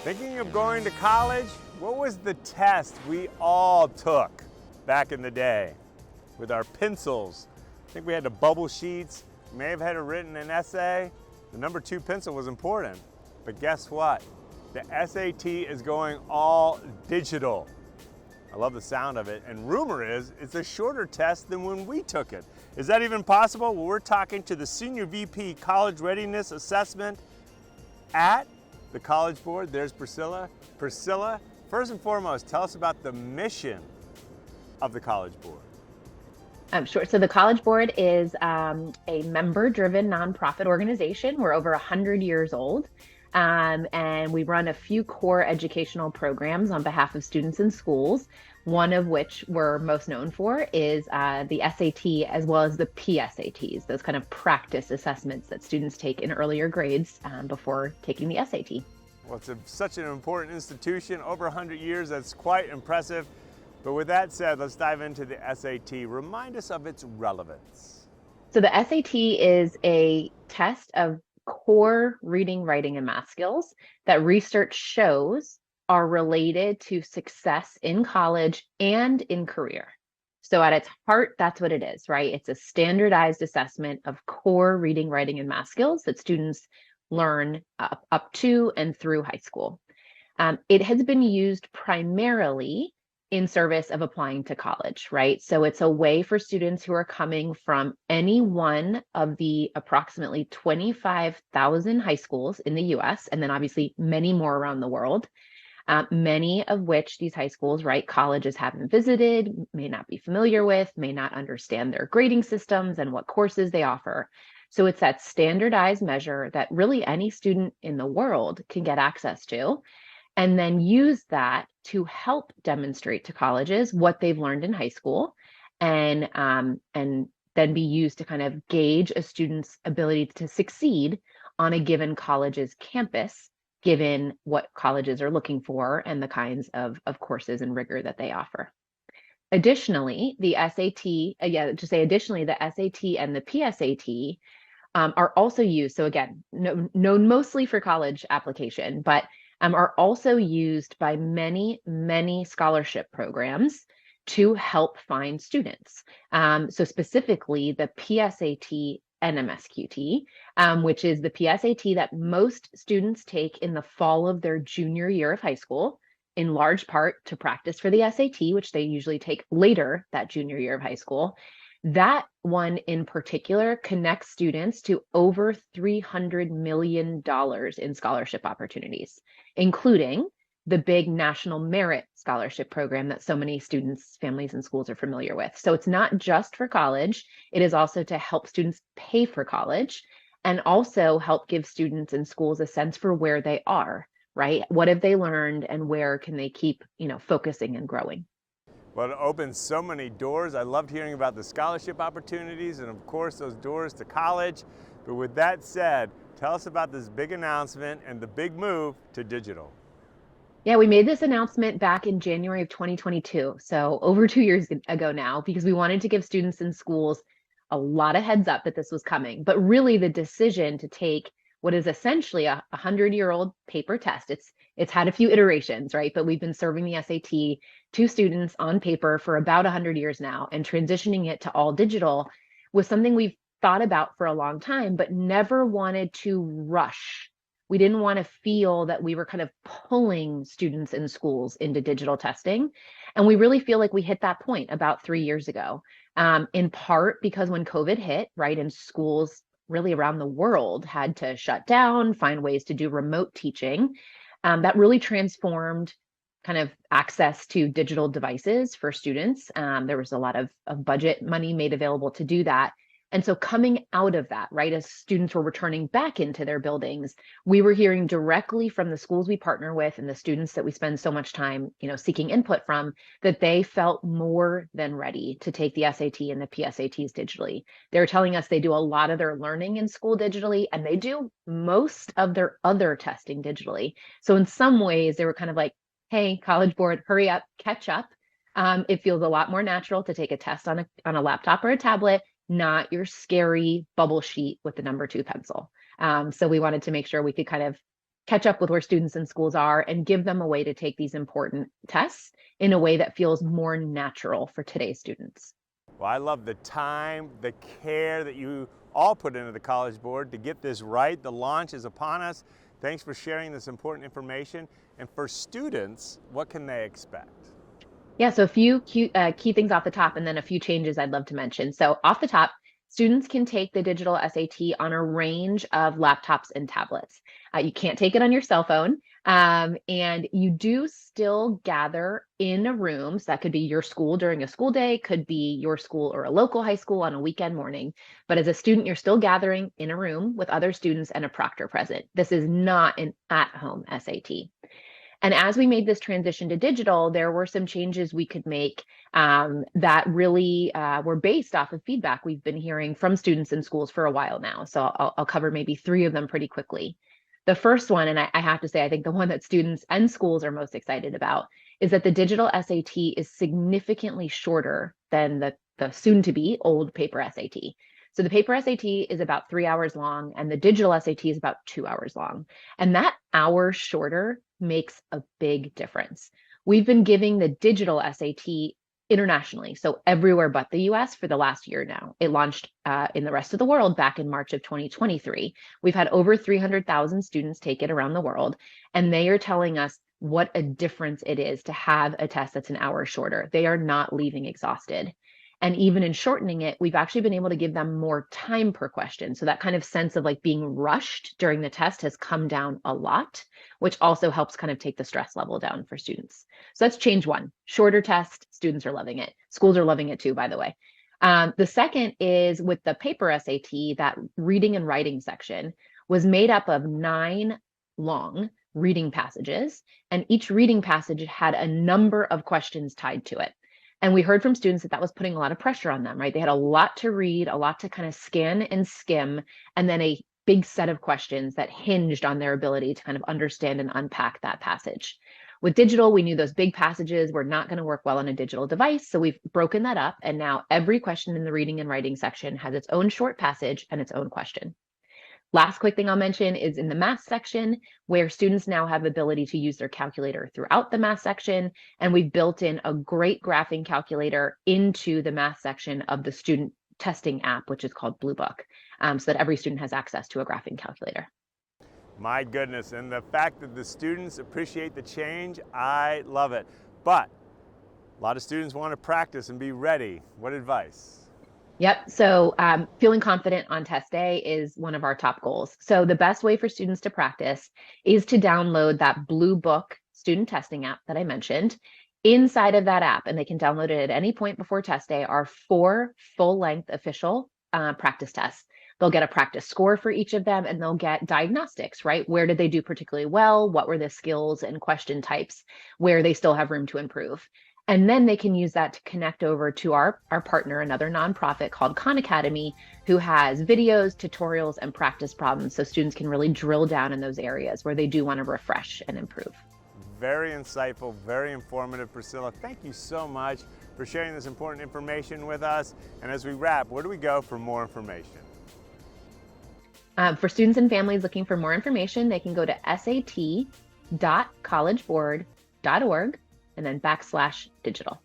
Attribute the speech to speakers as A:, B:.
A: Thinking of going to college? What was the test we all took back in the day with our pencils? I think we had the bubble sheets, may have had it written an essay. The number 2 pencil was important, but guess what? The SAT is going all digital. I love the sound of it, and rumor is it's a shorter test than when we took it. Is that even possible? Well, we're talking to the Senior VP College Readiness Assessment at the College Board. There's Priscilla. Priscilla, first and foremost, tell us about the mission of the College Board.
B: Sure. So the College Board is a member-driven nonprofit organization. We're over 100 years old, and we run a few core educational programs on behalf of students and schools, one of which we're most known for is the SAT as well as the PSATs, those kind of practice assessments that students take in earlier grades before taking the SAT.
A: Well, it's such an important institution, over 100 years, that's quite impressive. But with that said, let's dive into the SAT. Remind us of its relevance.
B: So the SAT is a test of core reading, writing, and math skills that research shows are related to success in college and in career. So at its heart, that's what it is, right? It's a standardized assessment of core reading, writing, and math skills that students learn up to and through high school. It has been used primarily in service of applying to college, right? So it's a way for students who are coming from any one of the approximately 25,000 high schools in the US, and then obviously many more around the world, many of which these high schools, right, colleges haven't visited, may not be familiar with, may not understand their grading systems and what courses they offer. So it's that standardized measure that really any student in the world can get access to, and then use that to help demonstrate to colleges what they've learned in high school, and then be used to kind of gauge a student's ability to succeed on a given college's campus, given what colleges are looking for and the kinds of courses and rigor that they offer. Additionally, the SAT, additionally, the SAT and the PSAT are also used. So again, known mostly for college application, but are also used by many, many scholarship programs to help find students. So specifically the PSAT NMSQT, which is the PSAT that most students take in the fall of their junior year of high school, in large part to practice for the SAT, which they usually take later that junior year of high school. That one in particular connects students to over $300 million in scholarship opportunities, including the big National Merit Scholarship Program that so many students, families, and schools are familiar with. So it's not just for college, it is also to help students pay for college and also help give students and schools a sense for where they are, right? What have they learned and where can they keep, focusing and growing?
A: Well, it opens so many doors. I loved hearing about the scholarship opportunities and of course those doors to college. But with that said, tell us about this big announcement and the big move to digital.
B: Yeah, we made this announcement back in January of 2022, so over 2 years ago now, because we wanted to give students in schools a lot of heads up that this was coming. But really the decision to take what is essentially a 100-year-old paper test, it's had a few iterations, right? But we've been serving the SAT to students on paper for about 100 years now, and transitioning it to all digital was something we've thought about for a long time, but never wanted to rush. We didn't want to feel that we were kind of pulling students in schools into digital testing. And we really feel like we hit that point about 3 years ago, in part because when COVID hit, right, and schools really around the world had to shut down, find ways to do remote teaching, that really transformed kind of access to digital devices for students. There was a lot of budget money made available to do that. And so coming out of that, right, as students were returning back into their buildings, we were hearing directly from the schools we partner with and the students that we spend so much time, seeking input from, that they felt more than ready to take the SAT and the PSATs digitally. They're telling us they do a lot of their learning in school digitally, and they do most of their other testing digitally. So in some ways, they were kind of like, hey, College Board, hurry up, catch up. It feels a lot more natural to take a test on a laptop or a tablet, not your scary bubble sheet with the number 2 pencil. So we wanted to make sure we could kind of catch up with where students and schools are and give them a way to take these important tests in a way that feels more natural for today's students.
A: Well, I love the time, the care that you all put into the College Board to get this right. The launch is upon us. Thanks for sharing this important information. And for students, what can they expect?
B: Yeah, so a few key things off the top, and then a few changes I'd love to mention. So off the top, students can take the digital SAT on a range of laptops and tablets. You can't take it on your cell phone, and you do still gather in a room. So that could be your school during a school day, could be your school or a local high school on a weekend morning. But as a student, you're still gathering in a room with other students and a proctor present. This is not an at-home SAT. And as we made this transition to digital, there were some changes we could make that really were based off of feedback we've been hearing from students in schools for a while now. So I'll cover maybe 3 of them pretty quickly. The first one, and I have to say, I think the one that students and schools are most excited about, is that the digital SAT is significantly shorter than the soon-to-be old paper SAT. So the paper SAT is about 3 hours long, and the digital SAT is about 2 hours long. And that hour shorter makes a big difference. We've been giving the digital SAT internationally, so everywhere but the US for the last year now. It launched in the rest of the world back in March of 2023. We've had over 300,000 students take it around the world, and they are telling us what a difference it is to have a test that's an hour shorter. They are not leaving exhausted. And even in shortening it, we've actually been able to give them more time per question. So that kind of sense of like being rushed during the test has come down a lot, which also helps kind of take the stress level down for students. So that's change one. Shorter test, students are loving it. Schools are loving it too, by the way. The second is with the paper SAT, that reading and writing section was made up of 9 long reading passages, and each reading passage had a number of questions tied to it. And we heard from students that that was putting a lot of pressure on them, right? They had a lot to read, a lot to kind of scan and skim, and then a big set of questions that hinged on their ability to kind of understand and unpack that passage. With digital, we knew those big passages were not going to work well on a digital device, so we've broken that up, and now every question in the reading and writing section has its own short passage and its own question. Last quick thing I'll mention is in the math section, where students now have ability to use their calculator throughout the math section, and we've built in a great graphing calculator into the math section of the student testing app, which is called Blue Book, so that every student has access to a graphing calculator.
A: My goodness, and the fact that the students appreciate the change, I love it. But a lot of students want to practice and be ready. What advice?
B: Yep. So feeling confident on test day is one of our top goals. So the best way for students to practice is to download that Blue Book student testing app that I mentioned. Inside of that app, and they can download it at any point before test day, are 4 full-length official practice tests. They'll get a practice score for each of them, and they'll get diagnostics, right? Where did they do particularly well? What were the skills and question types where they still have room to improve? And then they can use that to connect over to our partner, another nonprofit called Khan Academy, who has videos, tutorials, and practice problems so students can really drill down in those areas where they do want to refresh and improve.
A: Very insightful, very informative, Priscilla. Thank you so much for sharing this important information with us. And as we wrap, where do we go for more information?
B: For students and families looking for more information, they can go to sat.collegeboard.org and then /digital.